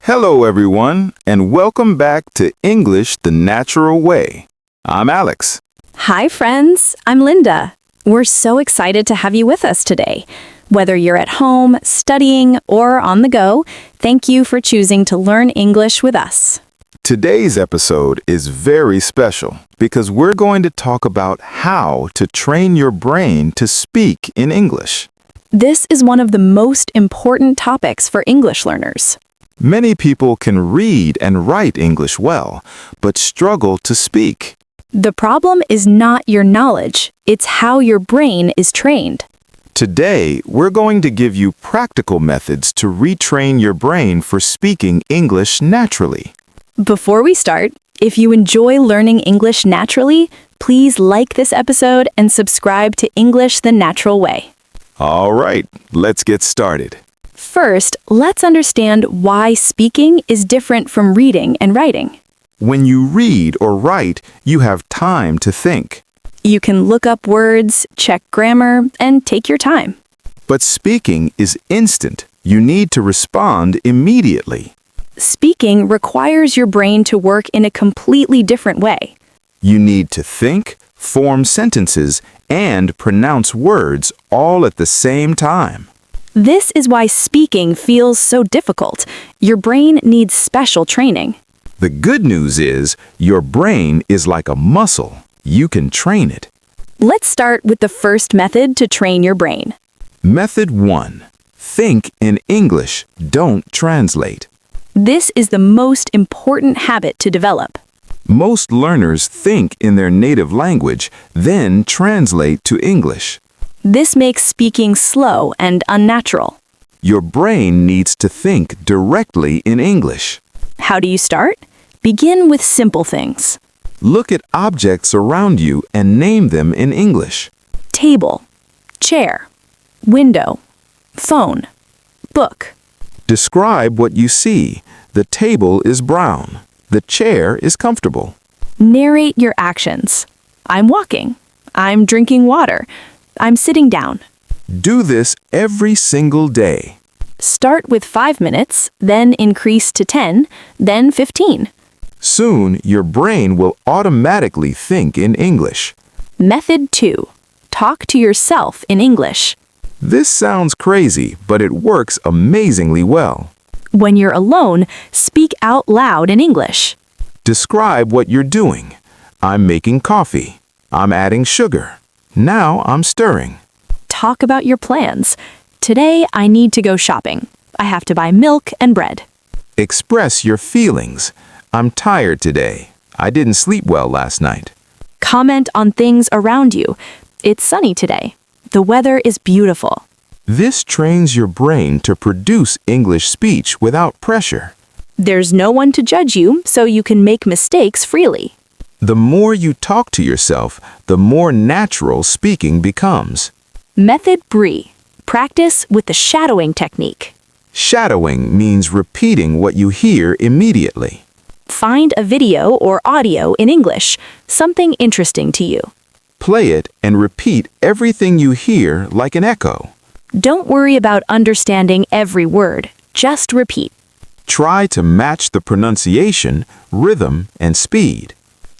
Hello, everyone, and welcome back to English the Natural Way. I'm Alex. Hi, friends. I'm Linda. We're so excited to have you with us today. Whether you're at home, studying, or on the go, thank you for choosing to learn English with us. Today's episode is very special because we're going to talk about how to train your brain to speak in English. This is one of the most important topics for English learners. Many people can read and write English well, but struggle to speak. The problem is not your knowledge, it's how your brain is trained. Today, we're going to give you practical methods to retrain your brain for speaking English naturally. Before we start, if you enjoy learning English naturally, please like this episode and subscribe to English the Natural Way. All right, let's get started. First, let's understand why speaking is different from reading and writing. When you read or write, you have time to think. You can look up words, check grammar, and take your time. But speaking is instant. You need to respond immediately. Speaking requires your brain to work in a completely different way. You need to think, form sentences, and pronounce words all at the same time. This is why speaking feels so difficult. Your brain needs special training. The good news is your brain is like a muscle. You can train it. Let's start with the first method to train your brain. Method 1. Think in English, don't translate. This is the most important habit to develop. Most learners think in their native language, then translate to English. This makes speaking slow and unnatural. Your brain needs to think directly in English. How do you start? Begin with simple things. Look at objects around you and name them in English. Table, chair, window, phone, book. Describe what you see. The table is brown. The chair is comfortable. Narrate your actions. I'm walking. I'm drinking water. I'm sitting down. Do this every single day. Start with 5 minutes, then increase to 10, then 15. Soon, your brain will automatically think in English. Method 2. Talk to yourself in English. This sounds crazy, but it works amazingly well. When you're alone, speak out loud in English. Describe what you're doing. I'm making coffee. I'm adding sugar. Now I'm stirring. Talk about your plans. Today, I need to go shopping. I have to buy milk and bread. Express your feelings. I'm tired today. I didn't sleep well last night. Comment on things around you. It's sunny today. The weather is beautiful. This trains your brain to produce English speech without pressure. There's no one to judge you, so you can make mistakes freely. The more you talk to yourself, the more natural speaking becomes. Method 3. Practice with the shadowing technique. Shadowing means repeating what you hear immediately. Find a video or audio in English, something interesting to you. Play it and repeat everything you hear like an echo. Don't worry about understanding every word. Just repeat. Try to match the pronunciation, rhythm, and speed.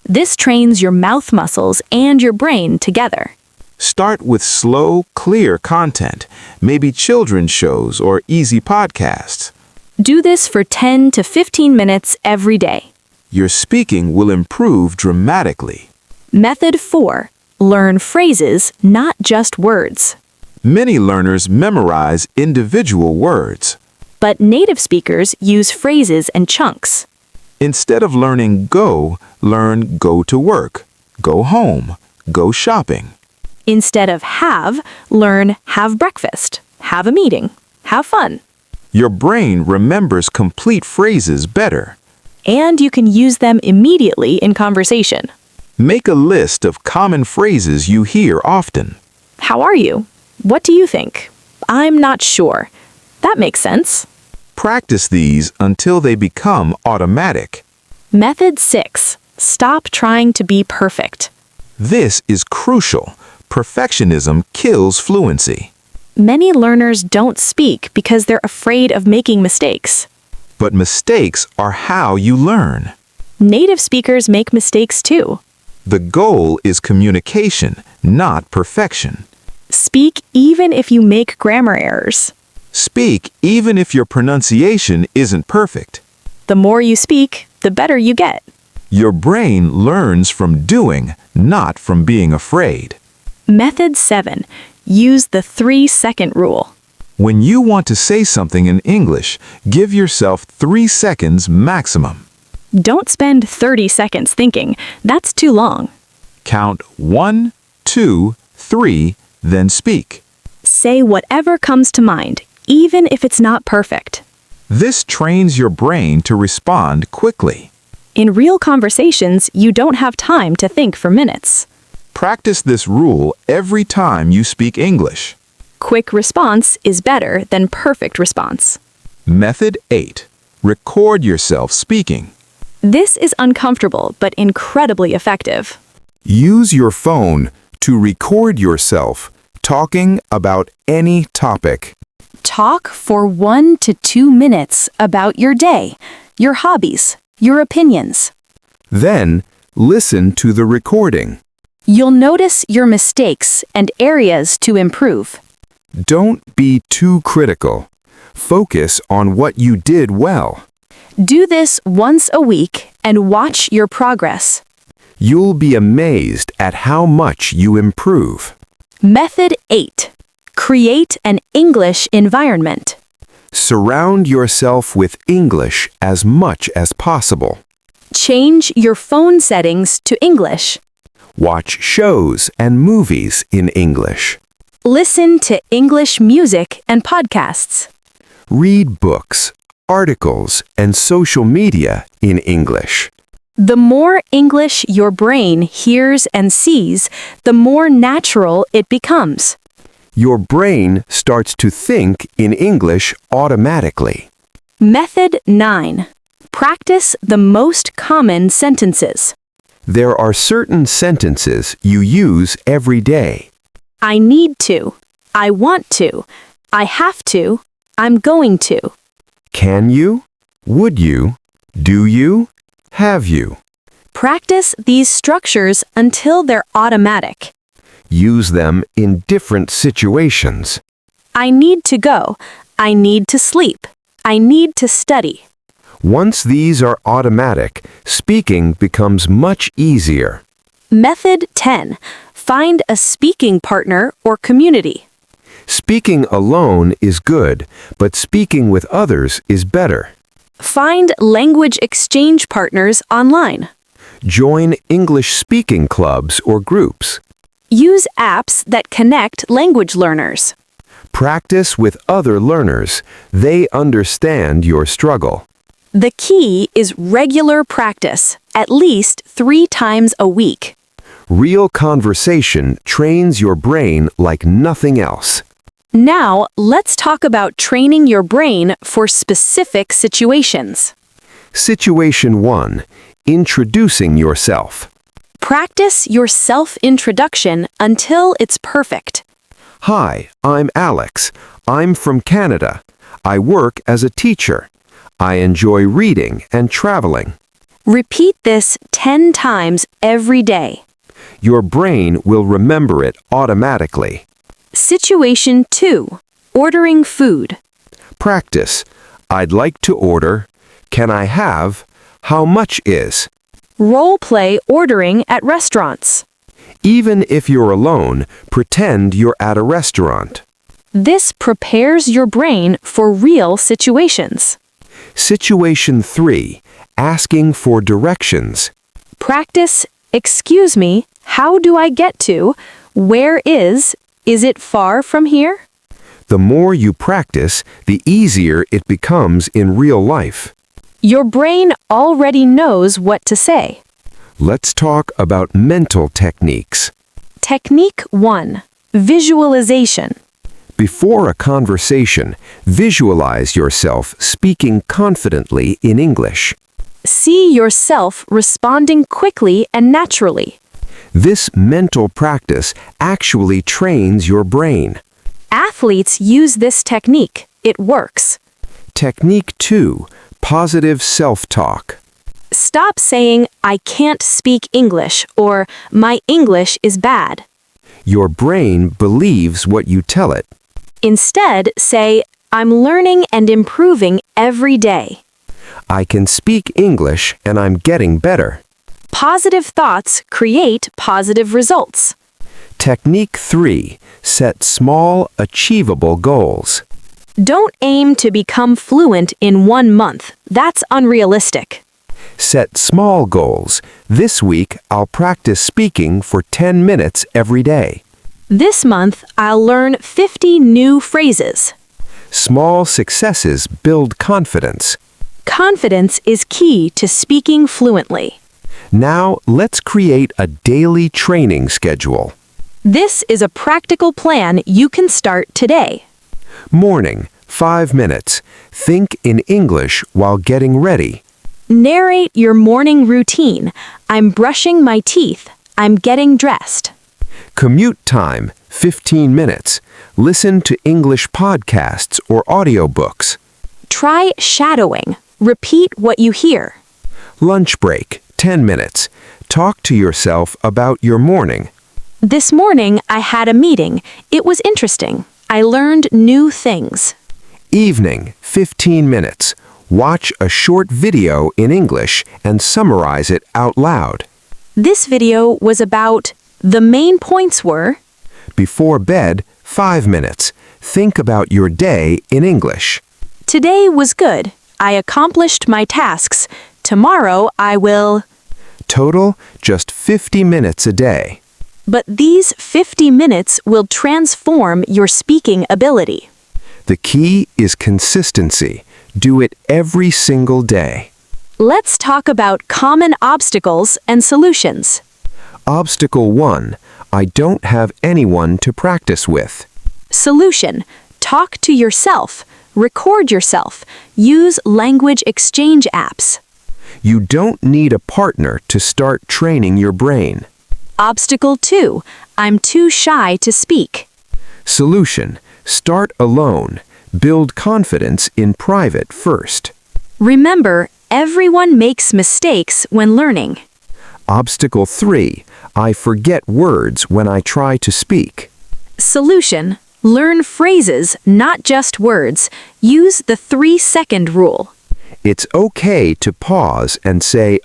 This trains your mouth muscles and your brain together. Start with slow, clear content, maybe children's shows or easy podcasts. Do this for 10 to 15 minutes every day. Your speaking will improve dramatically. Method 4. Learn phrases, not just words. Many learners memorize individual words. But native speakers use phrases and chunks. Instead of learning go, learn go to work, go home, go shopping. Instead of have, learn have breakfast, have a meeting, have fun. Your brain remembers complete phrases better. And you can use them immediately in conversation. Make a list of common phrases you hear often. How are you? What do you think? I'm not sure. That makes sense. Practice these until they become automatic. Method 6. Stop trying to be perfect. This is crucial. Perfectionism kills fluency. Many learners don't speak because they're afraid of making mistakes. But mistakes are how you learn. Native speakers make mistakes too. The goal is communication, not perfection. Speak even if you make grammar errors. Speak even if your pronunciation isn't perfect. The more you speak, the better you get. Your brain learns from doing, not from being afraid. Method 7. Use the 3-second rule. When you want to say something in English, give yourself 3 seconds maximum. Don't spend 30 seconds thinking. That's too long. Count 1, 2, 3, then speak. Say whatever comes to mind, even if it's not perfect. This trains your brain to respond quickly. In real conversations, you don't have time to think for minutes. Practice this rule every time you speak English. Quick response is better than perfect response. Method 8. Record yourself speaking. This is uncomfortable but incredibly effective. Use your phone to record yourself talking about any topic. Talk for 1 to 2 minutes about your day, your hobbies, your opinions. Then, listen to the recording. You'll notice your mistakes and areas to improve. Don't be too critical. Focus on what you did well. Do this once a week and watch your progress. You'll be amazed at how much you improve. Method 8. Create an English environment. Surround yourself with English as much as possible. Change your phone settings to English. Watch shows and movies in English. Listen to English music and podcasts. Read books, articles, and social media in English. The more English your brain hears and sees, the more natural it becomes. Your brain starts to think in English automatically. Method 9. Practice the most common sentences. There are certain sentences you use every day. I need to. I want to. I have to. I'm going to. Can you? Would you? Do you? Have you? Practice these structures until they're automatic. Use them in different situations. I need to go. I need to sleep. I need to study. Once these are automatic, speaking becomes much easier. Method 10. Find a speaking partner or community. Speaking alone is good, but speaking with others is better. Find language exchange partners online. Join English speaking clubs or groups. Use apps that connect language learners. Practice with other learners. They understand your struggle. The key is regular practice, at least 3 times a week. Real conversation trains your brain like nothing else. Now, let's talk about training your brain for specific situations. Situation 1. Introducing yourself. Practice your self-introduction until it's perfect. Hi, I'm Alex. I'm from Canada. I work as a teacher. I enjoy reading and traveling. Repeat this 10 times every day. Your brain will remember it automatically. Situation 2. Ordering food. Practice. I'd like to order. Can I have? How much is? Role play ordering at restaurants. Even if you're alone, pretend you're at a restaurant. This prepares your brain for real situations. Situation 3. Asking for directions. Practice, excuse me, how do I get to? Where is it far from here? The more you practice, the easier it becomes in real life. Your brain already knows what to say. Let's talk about mental techniques. Technique 1. Visualization. Before a conversation, visualize yourself speaking confidently in English. See yourself responding quickly and naturally. This mental practice actually trains your brain. Athletes use this technique. It works. Technique 2. Positive self-talk. Stop saying, I can't speak English, or my English is bad. Your brain believes what you tell it. Instead, say, I'm learning and improving every day. I can speak English and I'm getting better. Positive thoughts create positive results. Technique 3. Set small, achievable goals. Don't aim to become fluent in 1 month. That's unrealistic. Set small goals. This week, I'll practice speaking for 10 minutes every day. This month, I'll learn 50 new phrases. Small successes build confidence. Confidence is key to speaking fluently. Now, let's create a daily training schedule. This is a practical plan you can start today. Morning, 5 minutes. Think in English while getting ready. Narrate your morning routine. I'm brushing my teeth. I'm getting dressed. Commute time, 15 minutes. Listen to English podcasts or audiobooks. Try shadowing. Repeat what you hear. Lunch break, 10 minutes. Talk to yourself about your morning. This morning, I had a meeting. It was interesting. I learned new things. Evening, 15 minutes. Watch a short video in English and summarize it out loud. This video was about the main points were Before bed, 5 minutes. Think about your day in English. today was good. I accomplished my tasks. Tomorrow I will. Total, just 50 minutes a day. But these 50 minutes will transform your speaking ability. The key is consistency. Do it every single day. Let's talk about common obstacles and solutions. Obstacle 1. I don't have anyone to practice with. Solution: talk to yourself, record yourself, use language exchange apps. You don't need a partner to start training your brain. Obstacle 2: I'm too shy to speak. Solution: start alone. Build confidence in private first. Remember, everyone makes mistakes when learning. Obstacle 3. I forget words when I try to speak. Solution: learn phrases, not just words. Use the 3-second rule. It's okay to pause and say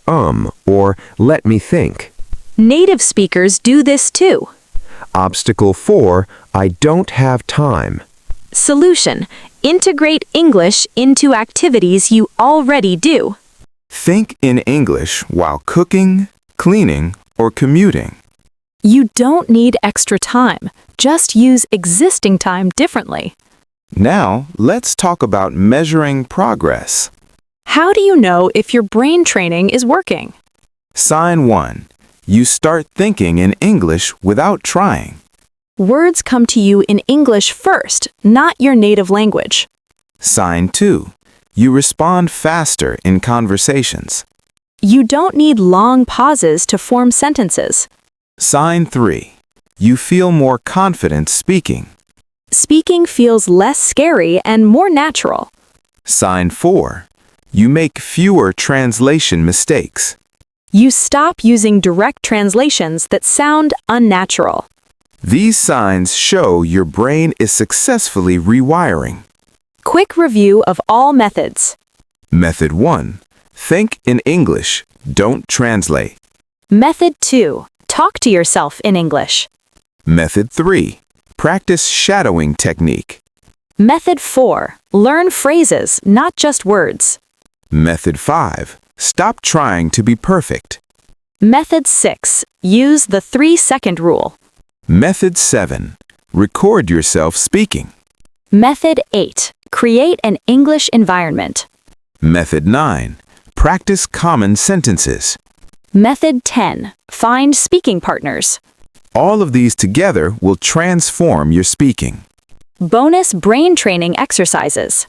or let me think. Native speakers do this too. Obstacle 4. I don't have time. Solution: integrate English into activities you already do. Think in English while cooking, cleaning, or commuting. You don't need extra time. Just use existing time differently. Now, let's talk about measuring progress. How do you know if your brain training is working? Sign 1. You start thinking in English without trying. Words come to you in English first, not your native language. Sign 2. You respond faster in conversations. You don't need long pauses to form sentences. Sign 3. You feel more confident speaking. Speaking feels less scary and more natural. Sign 4. You make fewer translation mistakes. You stop using direct translations that sound unnatural. These signs show your brain is successfully rewiring. Quick review of all methods. Method 1. Think in English. Don't translate. Method 2. Talk to yourself in English. Method 3. Practice shadowing technique. Method 4. Learn phrases, not just words. Method 5. Stop trying to be perfect. Method 6. Use the 3-second rule. Method 7. Record yourself speaking. Method 8. Create an English environment. Method 9. Practice common sentences. Method 10. Find speaking partners. All of these together will transform your speaking. Bonus brain training exercises.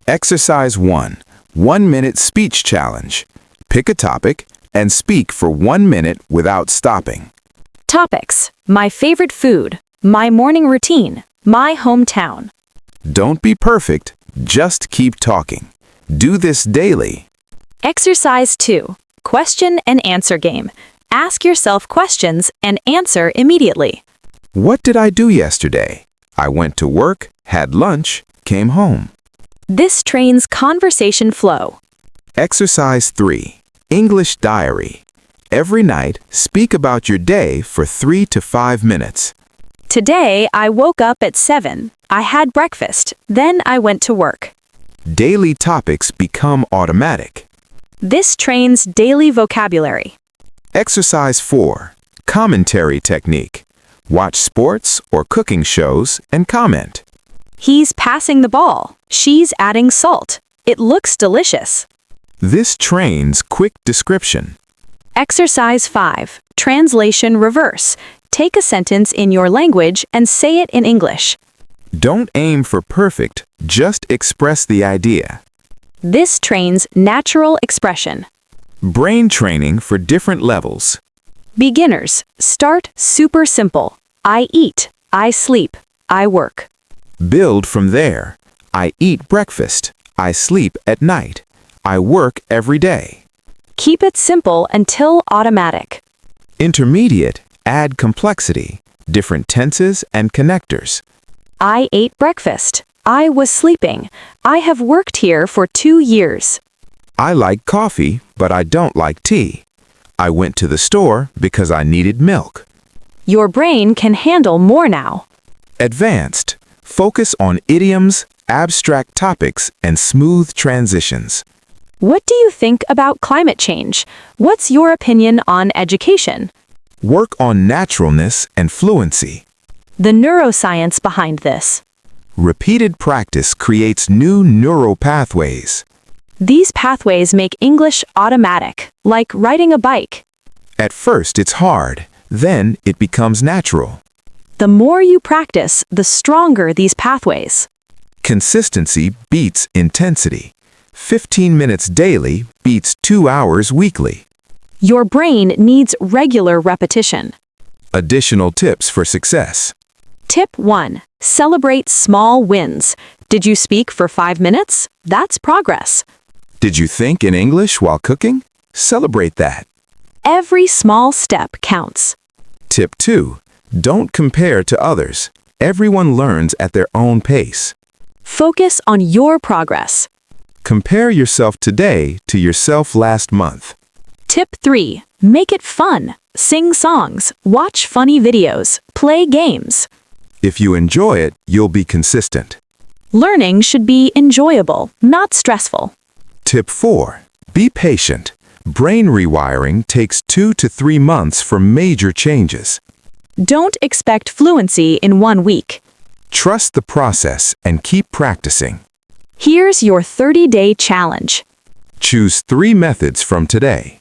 Exercise 1. 1-minute speech challenge. Pick a topic and speak for 1 minute without stopping. Topics: my favorite food, my morning routine, my hometown. Don't be perfect, just keep talking. Do this daily. Exercise 2. Question and answer game. Ask yourself questions and answer immediately. What did I do yesterday? I went to work, had lunch, came home. This trains conversation flow. Exercise 3. English diary. Every night, speak about your day for 3 to 5 minutes. Today, I woke up at 7. I had breakfast. Then I went to work. Daily topics become automatic. This trains daily vocabulary. Exercise 4. Commentary technique. Watch sports or cooking shows and comment. He's passing the ball. She's adding salt. It looks delicious. This trains quick description. Exercise 5. Translation reverse. Take a sentence in your language and say it in English. Don't aim for perfect, just express the idea. This trains natural expression. Brain training for different levels. Beginners, start super simple. I eat, I sleep, I work. Build from there. I eat breakfast. I sleep at night. I work every day. Keep it simple until automatic. Intermediate, add complexity, different tenses and connectors. I ate breakfast. I was sleeping. I have worked here for 2 years. I like coffee, but I don't like tea. I went to the store because I needed milk. Your brain can handle more now. Advanced, focus on idioms, abstract topics, and smooth transitions. What do you think about climate change? What's your opinion on education? Work on naturalness and fluency. The neuroscience behind this. Repeated practice creates new neural pathways. These pathways make English automatic, like riding a bike. At first it's hard, then it becomes natural. The more you practice, the stronger these pathways. Consistency beats intensity. 15 minutes daily beats 2 hours weekly. Your brain needs regular repetition. Additional tips for success. Tip 1. Celebrate small wins. Did you speak for 5 minutes? That's progress. Did you think in English while cooking? Celebrate that. Every small step counts. Tip 2. Don't compare to others. Everyone learns at their own pace. Focus on your progress. Compare yourself today to yourself last month. Tip 3. Make it fun. Sing songs, watch funny videos, play games. If you enjoy it, you'll be consistent. Learning should be enjoyable, not stressful. Tip 4. Be patient. Brain rewiring takes 2 to 3 months for major changes. Don't expect fluency in 1 week. Trust the process and keep practicing. Here's your 30-day challenge. Choose 3 methods from today.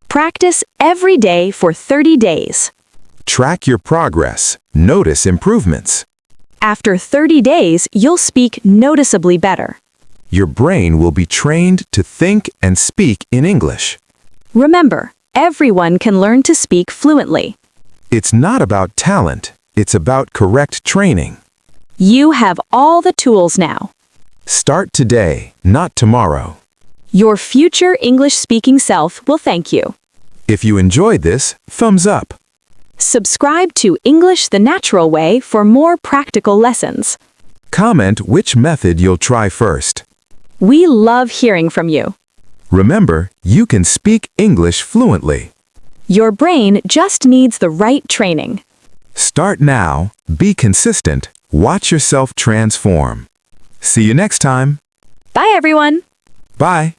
Practice every day for 30 days. Track your progress. Notice improvements. After 30 days, you'll speak noticeably better. Your brain will be trained to think and speak in English. Remember, everyone can learn to speak fluently. It's not about talent. It's about correct training. You have all the tools now. Start today, not tomorrow. Your future English-speaking self will thank you. If you enjoyed this, thumbs up. Subscribe to English the Natural Way for more practical lessons. Comment which method you'll try first. We love hearing from you. Remember, you can speak English fluently. Your brain just needs the right training. Start now, be consistent, watch yourself transform. See you next time. Bye, everyone. Bye.